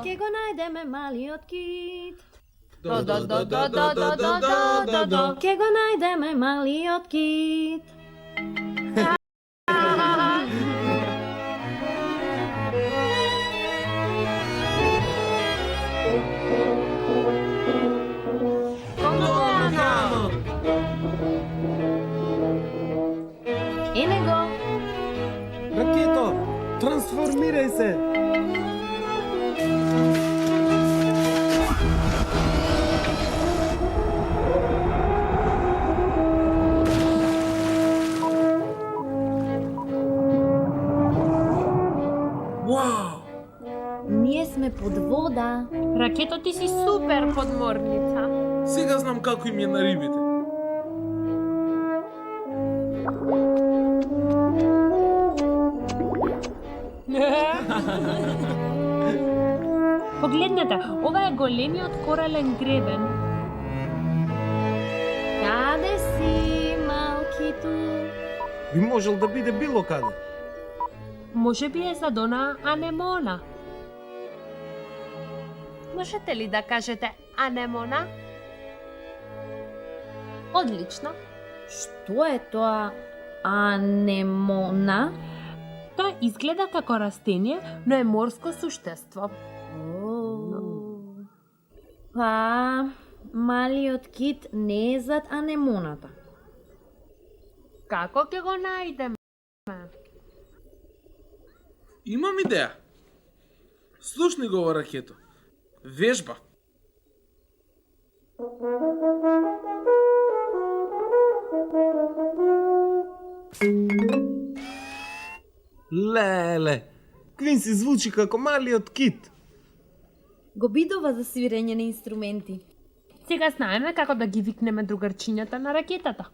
Ке го најдеме малиот кит. Ке го најдеме малиот кит. Ене го. Ракето, трансформирај се! Вау! Ние сме под вода. Ракето, ти си супер подморница. Сега знам како им е на рибите. Погледнете, ова е големиот корален гребен. Каде си, малкиту? Би можел да биде било каде. Може би е за дона анемона. Можете ли да кажете анемона? Одлично. Што е тоа анемона? Тоа изгледа како растение, но е морско суштество. Па, малиот кит не е зад анемоната. Како ќе го најдеме? Имам идеја. Слушни го ова, Ракето. Вежба. Леле, Квинси звучи како малиот кит. Го бидува за свирење на инструменти. Сега знаеме како да ги викнеме другарчињата на ракетата.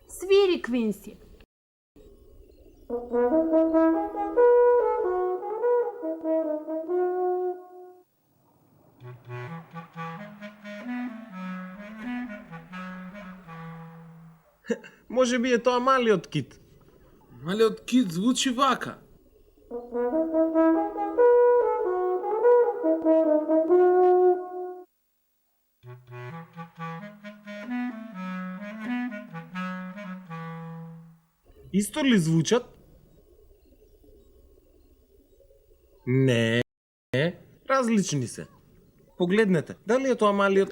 Свири, Квинси. Може би е тоа малиот кит. Малиот кит звучи вака. Исто ли звучат? Не, различни се. Погледнете, дали е тоа малиот